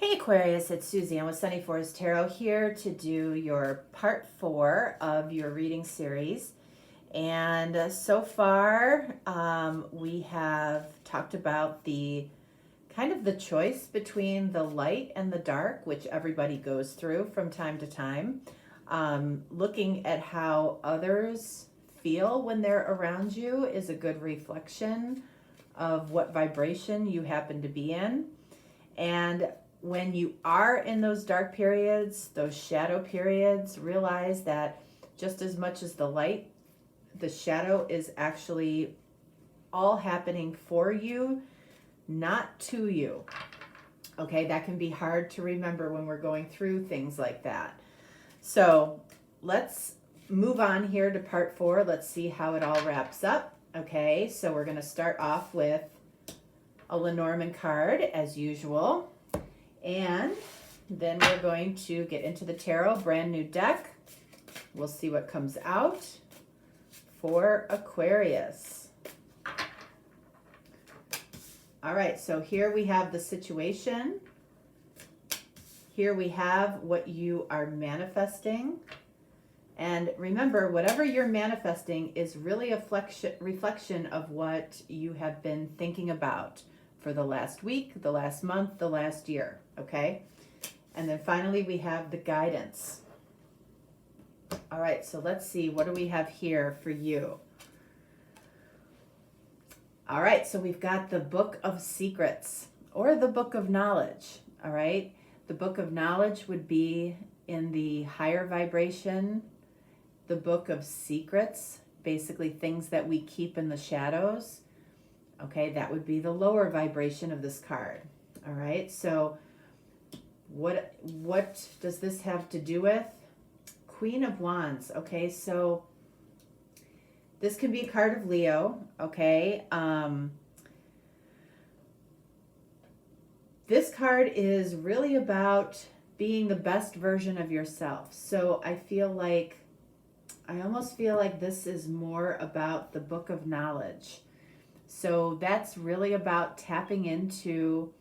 Hey Aquarius, it's Suzanne with Sunny Forest Tarot here to do your part 4 of your reading series. And so far we have talked about the kind of the choice between the light and the dark, which everybody goes through from time to time. Looking at how others feel when they're around you is a good reflection of what vibration you happen to be in. And when you are in those dark periods, those shadow periods, realize that just as much as the light, the shadow is actually all happening for you, not to you. Okay, that can be hard to remember when we're going through things like that. So let's move on here to part 4. Let's see how it all wraps up. Okay, so we're going to start off with a Lenormand card as usual. And then we're going to get into the tarot, brand new deck. We'll see what comes out for Aquarius. All right, so here we have the situation. Here we have what you are manifesting. And remember, whatever you're manifesting is really a reflection of what you have been thinking about for the last week, the last month, the last year, okay? And then finally we have the guidance. All right, so let's see, what do we have here for you? All right, so we've got the Book of Secrets or the Book of Knowledge, all right? The Book of Knowledge would be in the higher vibration. The Book of Secrets, basically things that we keep in the shadows. Okay, that would be the lower vibration of this card. All right, so what does this have to do with? Queen of Wands. Okay, so this can be a card of Leo. Okay, this card is really about being the best version of yourself. So I almost feel like this is more about the Book of Knowledge. So that's really about tapping into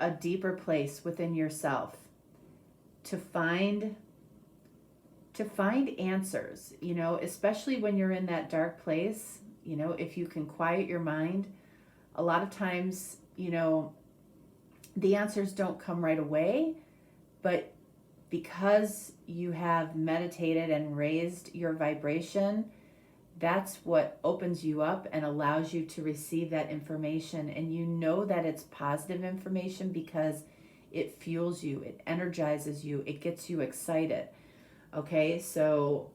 a deeper place within yourself to find answers, you know, especially when you're in that dark place. You know, if you can quiet your mind, a lot of times, you know, the answers don't come right away, but because you have meditated and raised your vibration, that's what opens you up and allows you to receive that information. And you know that it's positive information because it fuels you, it energizes you, it gets you excited. Okay, so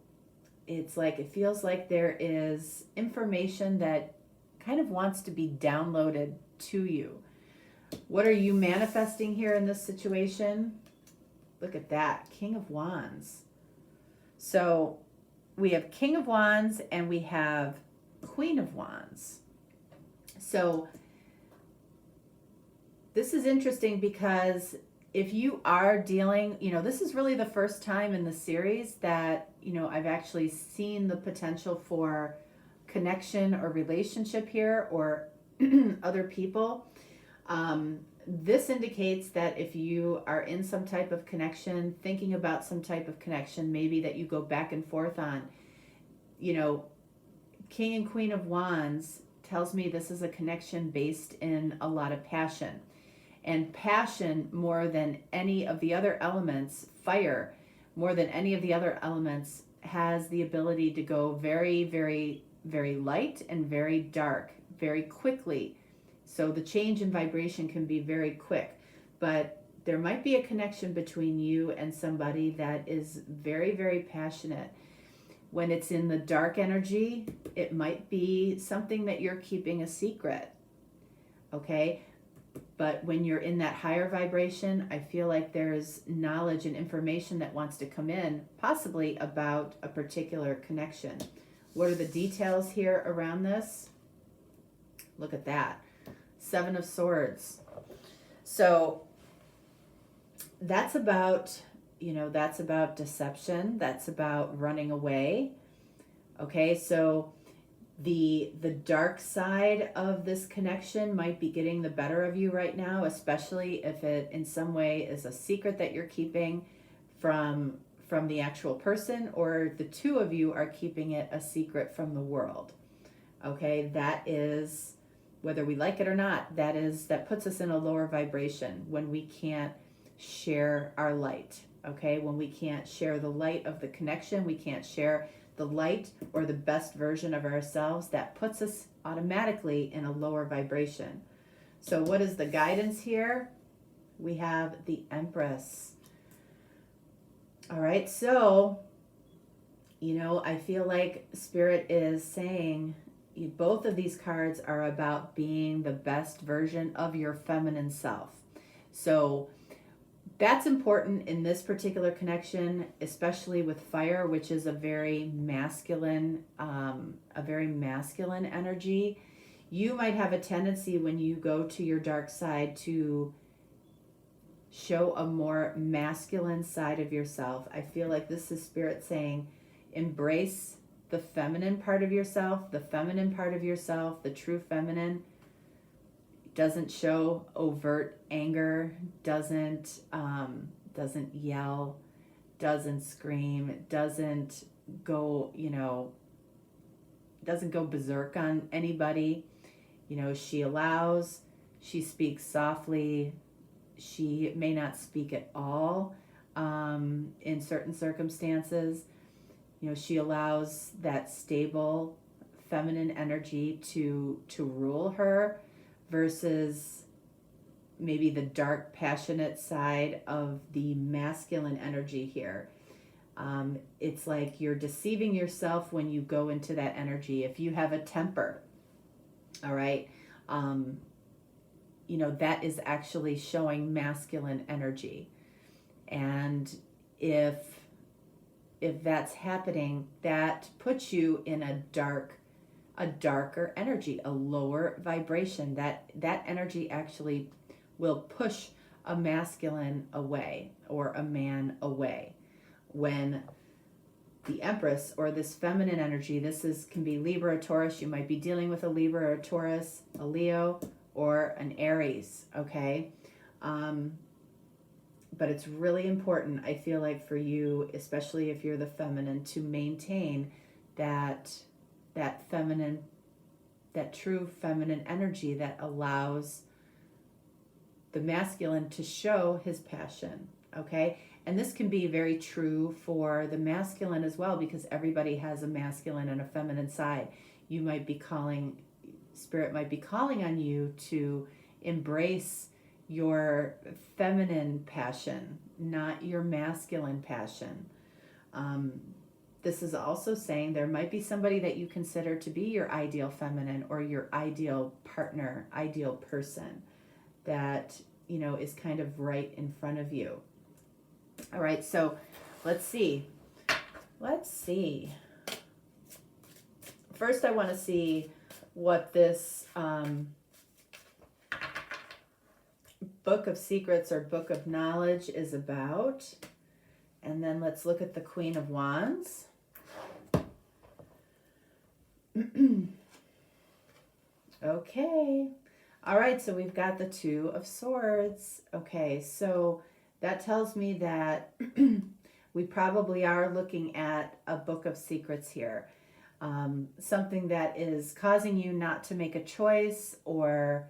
it's like, it feels like there is information that kind of wants to be downloaded to you. What are you manifesting here in this situation? Look at that, King of Wands. So we have King of Wands and we have Queen of Wands. So this is interesting because if you are dealing, you know, this is really the first time in the series that, you know, I've actually seen the potential for connection or relationship here or other people. This indicates that if you are in some type of connection, thinking about some type of connection, maybe that you go back and forth on, you know, King and Queen of Wands tells me this is a connection based in a lot of passion. And passion, more than any of the other elements, fire, more than any of the other elements, has the ability to go very, very, very light and very dark very quickly. So the change in vibration can be very quick, but there might be a connection between you and somebody that is very, very passionate. When it's in the dark energy, it might be something that you're keeping a secret, okay? But when you're in that higher vibration, I feel like there's knowledge and information that wants to come in, possibly about a particular connection. What are the details here around this? Look at that. 7 of Swords. So that's about, you know, that's about deception. That's about running away. Okay, so The dark side of this connection might be getting the better of you right now, especially if it in some way is a secret that you're keeping from the actual person, or the two of you are keeping it a secret from the world. Okay, that is, whether we like it or not, that puts us in a lower vibration when we can't share our light. Okay, when we can't share the light of the connection, we can't share the light or the best version of ourselves, that puts us automatically in a lower vibration. So what is the guidance here? We have the Empress. All right, so, I feel like Spirit is saying both of these cards are about being the best version of your feminine self. So that's important in this particular connection, especially with fire, which is a very masculine energy. You might have a tendency when you go to your dark side to show a more masculine side of yourself. I feel like this is Spirit saying, embrace the feminine part of yourself, the true feminine. Doesn't show overt anger, doesn't yell, doesn't scream, doesn't go berserk on anybody. She allows, she speaks softly, she may not speak at all in certain circumstances. She allows that stable feminine energy to rule her, versus maybe the dark, passionate side of the masculine energy here. It's like you're deceiving yourself when you go into that energy. If you have a temper, all right, that is actually showing masculine energy. And if that's happening, that puts you in a darker energy, a lower vibration. That energy actually will push a masculine away or a man away. When the Empress, or this feminine energy, can be Libra or Taurus. You might be dealing with a Libra or a Taurus, a Leo, or an Aries, okay? But it's really important, I feel like, for you, especially if you're the feminine, to maintain that feminine, that true feminine energy that allows the masculine to show his passion, okay? And this can be very true for the masculine as well, because everybody has a masculine and a feminine side. Spirit might be calling on you to embrace your feminine passion, not your masculine passion. This is also saying there might be somebody that you consider to be your ideal feminine, or your ideal partner, ideal person that, is kind of right in front of you. All right, so let's see. First, I want to see what this Book of Secrets or Book of Knowledge is about. And then let's look at the Queen of Wands. Okay. All right, so we've got the Two of Swords. Okay, so that tells me that we probably are looking at a Book of Secrets here. Something that is causing you not to make a choice or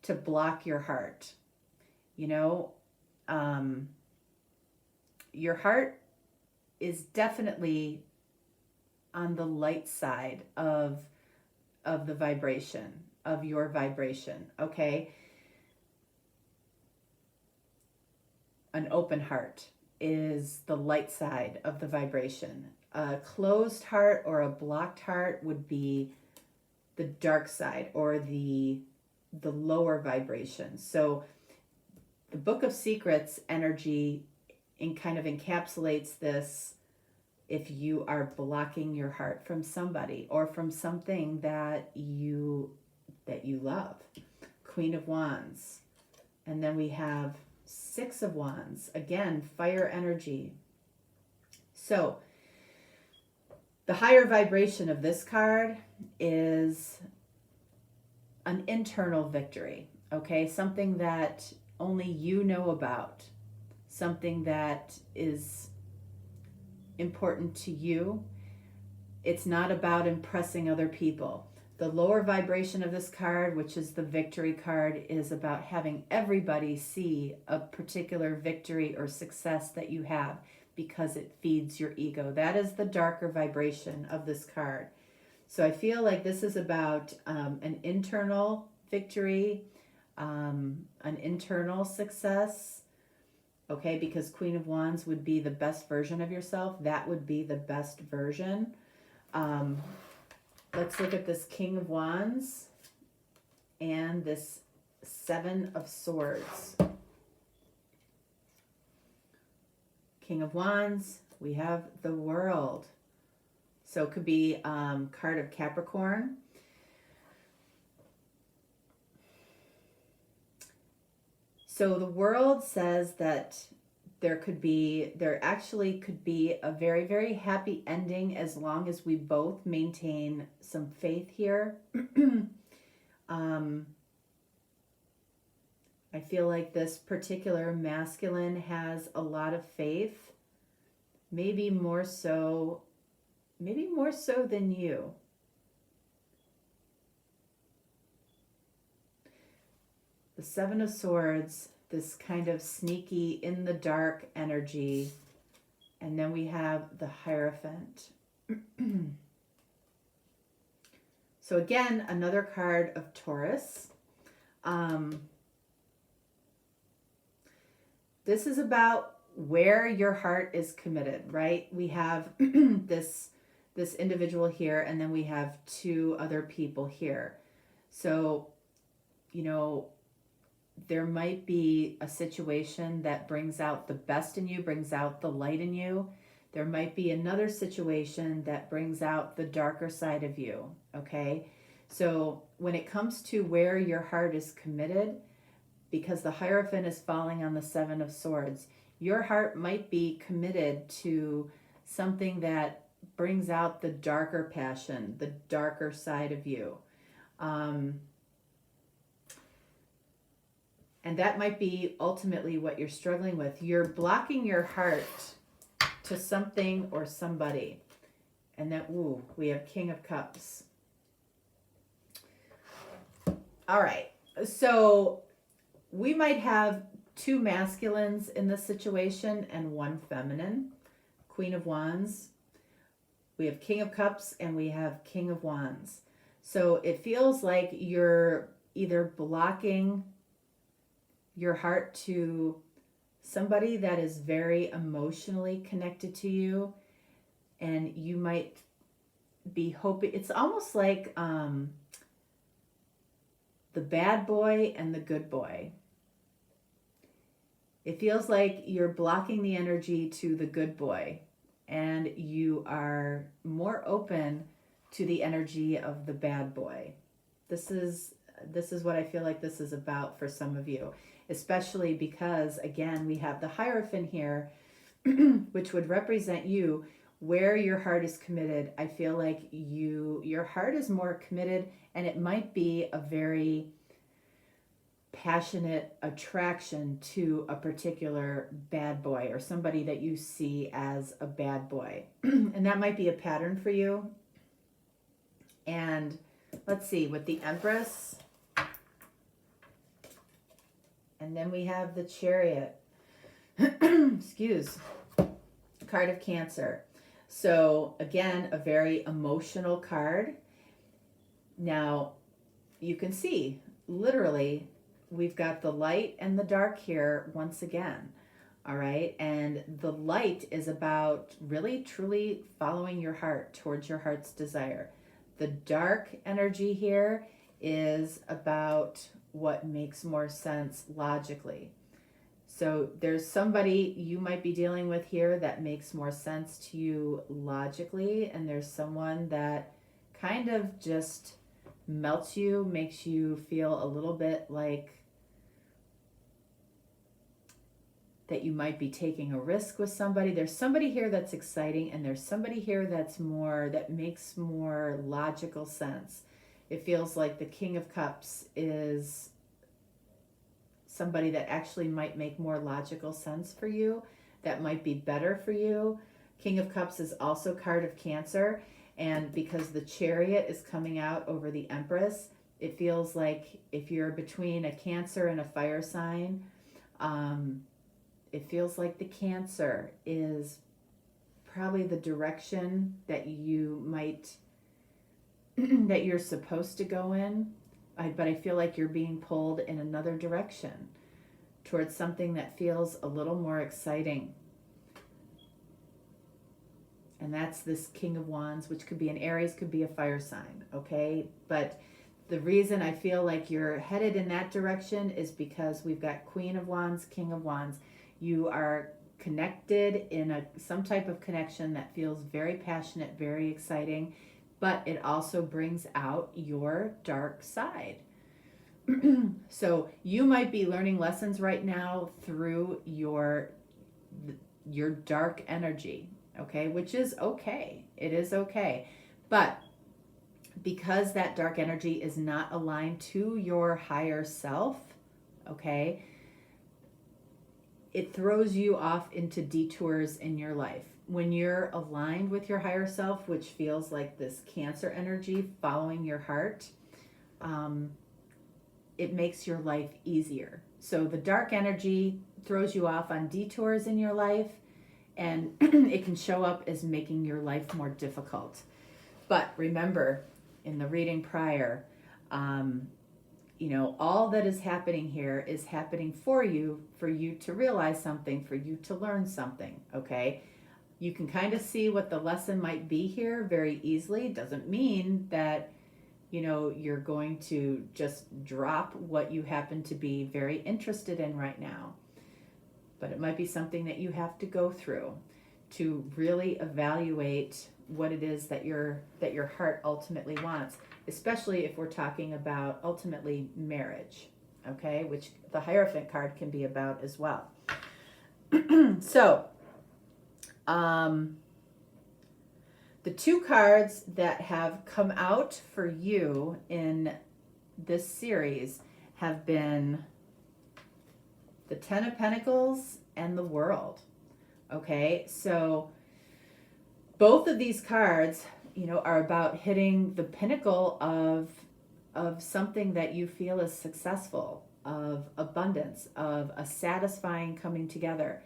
to block your heart. Your heart is definitely on the light side of the vibration, of your vibration, okay? An open heart is the light side of the vibration. A closed heart or a blocked heart would be the dark side, or the lower vibration. So the Book of Secrets energy kind of encapsulates this. If you are blocking your heart from somebody or from something that you love. Queen of Wands. And then we have Six of Wands. Again, fire energy. So the higher vibration of this card is an internal victory, okay? Something that only you know about, something that is important to you. It's not about impressing other people. The lower vibration of this card, which is the victory card, is about having everybody see a particular victory or success that you have because it feeds your ego. That is the darker vibration of this card. So I feel like this is about an internal victory, an internal success, okay? Because Queen of Wands would be the best version of yourself. That would be the best version. Let's look at this King of Wands and this Seven of Swords. King of Wands, we have the World. So it could be card of Capricorn. So the World says that there actually could be a very, very happy ending as long as we both maintain some faith here. I feel like this particular masculine has a lot of faith, maybe more so than you. The Seven of Swords, this kind of sneaky in the dark energy. And then we have the Hierophant. So again, another card of Taurus. This is about where your heart is committed, right? We have this individual here, and then we have two other people here. So, you know, there might be a situation that brings out the best in you, brings out the light in you. There might be another situation that brings out the darker side of you, okay? So when it comes to where your heart is committed, because the Hierophant is falling on the Seven of Swords, your heart might be committed to something that brings out the darker passion, the darker side of you. And that might be ultimately what you're struggling with. You're blocking your heart to something or somebody. And then, ooh, we have King of Cups. All right. So we might have two masculines in this situation and one feminine. Queen of Wands. We have King of Cups and we have King of Wands. So it feels like you're either blocking your heart to somebody that is very emotionally connected to you, and you might be hoping, it's almost like the bad boy and the good boy. It feels like you're blocking the energy to the good boy, and you are more open to the energy of the bad boy. This is what I feel like this is about for some of you, especially because, again, we have the Hierophant here, which would represent you, where your heart is committed. I feel like your heart is more committed, and it might be a very passionate attraction to a particular bad boy or somebody that you see as a bad boy. And that might be a pattern for you. And let's see, with the Empress, and then we have the Chariot. Excuse. Card of Cancer. So again, a very emotional card. Now, you can see, literally, we've got the light and the dark here once again. All right. And the light is about really, truly following your heart towards your heart's desire. The dark energy here is about what makes more sense logically. So there's somebody you might be dealing with here that makes more sense to you logically, and there's someone that kind of just melts you, makes you feel a little bit like that you might be taking a risk with somebody. There's somebody here that's exciting, and there's somebody here that makes more logical sense. It feels like the King of Cups is somebody that actually might make more logical sense for you, that might be better for you. King of Cups is also card of Cancer, and because the Chariot is coming out over the Empress, it feels like if you're between a Cancer and a fire sign, it feels like the Cancer is probably the direction that you might, that you're supposed to go in. But I feel like you're being pulled in another direction towards something that feels a little more exciting. And that's this King of Wands, which could be an Aries, could be a fire sign, okay? But the reason I feel like you're headed in that direction is because we've got Queen of Wands, King of Wands. You are connected in some type of connection that feels very passionate, very exciting, but it also brings out your dark side. So you might be learning lessons right now through your dark energy, okay? Which is okay. It is okay. But because that dark energy is not aligned to your higher self, okay, it throws you off into detours in your life. When you're aligned with your higher self, which feels like this Cancer energy following your heart, it makes your life easier. So the dark energy throws you off on detours in your life, and it can show up as making your life more difficult. But remember, in the reading prior, all that is happening here is happening for you to realize something, for you to learn something, okay? You can kind of see what the lesson might be here very easily. Doesn't mean that, you're going to just drop what you happen to be very interested in right now. But it might be something that you have to go through to really evaluate what it is that your heart ultimately wants, especially if we're talking about ultimately marriage, okay, which the Hierophant card can be about as well. So, the two cards that have come out for you in this series have been the Ten of Pentacles and the World. Okay, so both of these cards, are about hitting the pinnacle of something that you feel is successful, of abundance, of a satisfying coming together.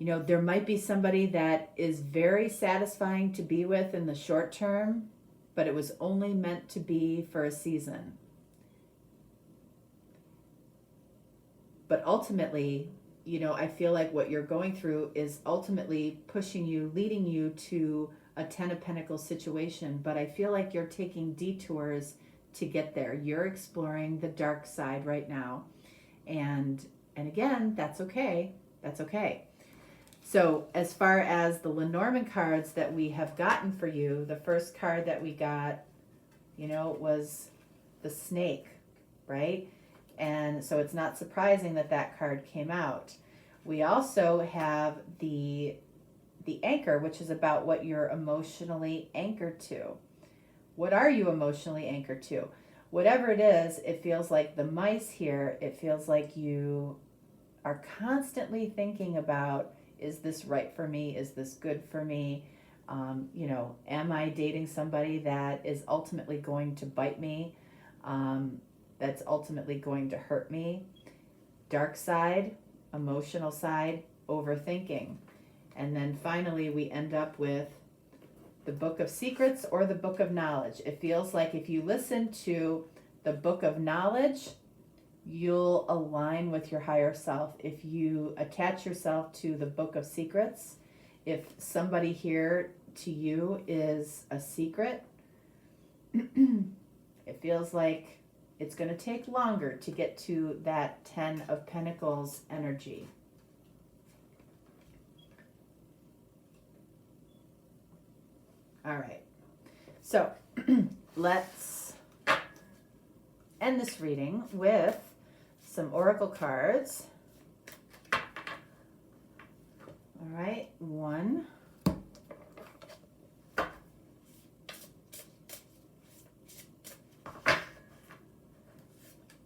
There might be somebody that is very satisfying to be with in the short term, but it was only meant to be for a season. But ultimately, I feel like what you're going through is ultimately pushing you, leading you to a Ten of Pentacles situation. But I feel like you're taking detours to get there. You're exploring the dark side right now. And again, that's okay. That's okay. So as far as the Lenormand cards that we have gotten for you, the first card that we got, was the snake, right? And so it's not surprising that card came out. We also have the anchor, which is about what you're emotionally anchored to. What are you emotionally anchored to? Whatever it is, it feels like the mice here, it feels like you are constantly thinking about, is this right for me? Is this good for me? Am I dating somebody that is ultimately going to bite me? That's ultimately going to hurt me? Dark side, emotional side, overthinking. And then finally we end up with the Book of Secrets or the Book of Knowledge. It feels like if you listen to the Book of Knowledge, you'll align with your higher self. If you attach yourself to the Book of Secrets, if somebody here to you is a secret, it feels like it's going to take longer to get to that Ten of Pentacles energy. All right. So let's end this reading with some oracle cards All right, 1,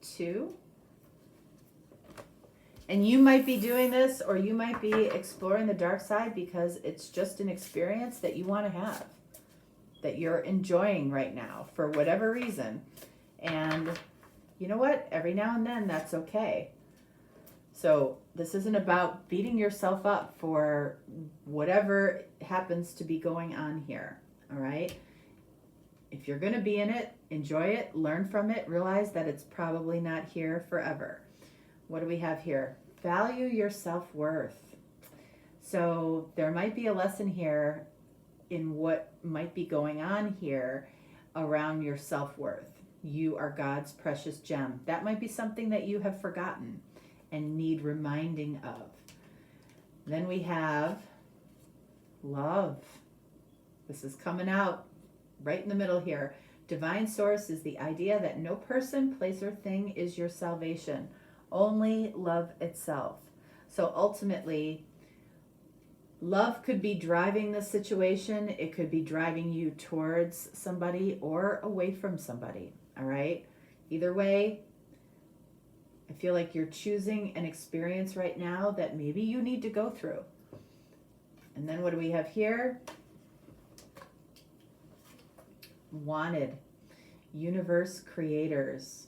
2. And you might be doing this, or you might be exploring the dark side because it's just an experience that you want to have, that you're enjoying right now for whatever reason. And you know what? Every now and then that's okay. So this isn't about beating yourself up for whatever happens to be going on here. All right? If you're going to be in it, enjoy it, learn from it, realize that it's probably not here forever. What do we have here? Value your self-worth. So there might be a lesson here in what might be going on here around your self-worth. You are God's precious gem. That might be something that you have forgotten and need reminding of. Then we have love. This is coming out right in the middle here. Divine source is the idea that no person, place, or thing is your salvation. Only love itself. So ultimately, love could be driving the situation. It could be driving you towards somebody or away from somebody. All right? Either way, I feel like you're choosing an experience right now that maybe you need to go through. And then what do we have here? Wanted. Universe creators.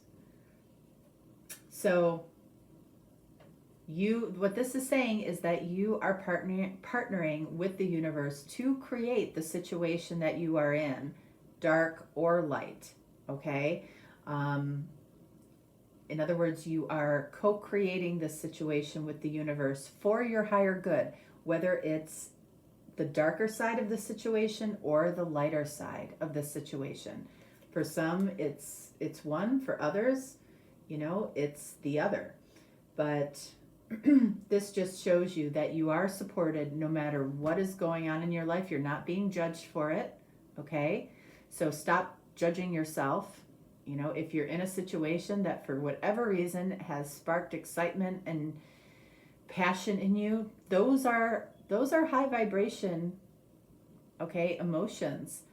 So what this is saying is that you are partnering with the universe to create the situation that you are in, dark or light, okay? In other words, you are co-creating this situation with the universe for your higher good, whether it's the darker side of the situation or the lighter side of the situation. For some, it's one. For others, it's the other. But this just shows you that you are supported no matter what is going on in your life. You're not being judged for it, okay? So stop judging yourself. If you're in a situation that for whatever reason has sparked excitement and passion in you, those are high vibration, okay, emotions.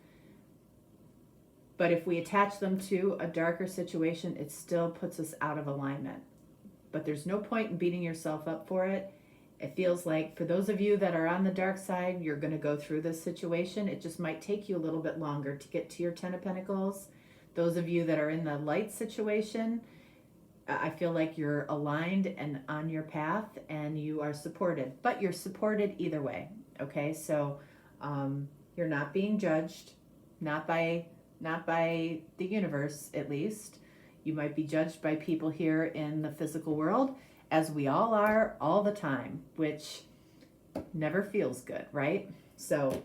But if we attach them to a darker situation, it still puts us out of alignment. But there's no point in beating yourself up for it. It feels like for those of you that are on the dark side, you're going to go through this situation. It just might take you a little bit longer to get to your 10 of Pentacles. Those of you that are in the light situation, I feel like you're aligned and on your path and you are supported. But you're supported either way, okay? So you're not being judged, not by the universe at least. You might be judged by people here in the physical world, as we all are all the time, which never feels good, right? So,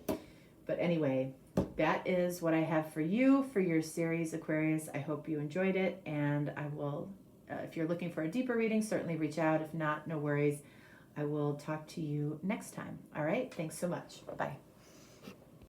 but anyway, that is what I have for you for your series, Aquarius. I hope you enjoyed it, and I will, if you're looking for a deeper reading, certainly reach out. If not, no worries. I will talk to you next time. All right? Thanks so much. Bye.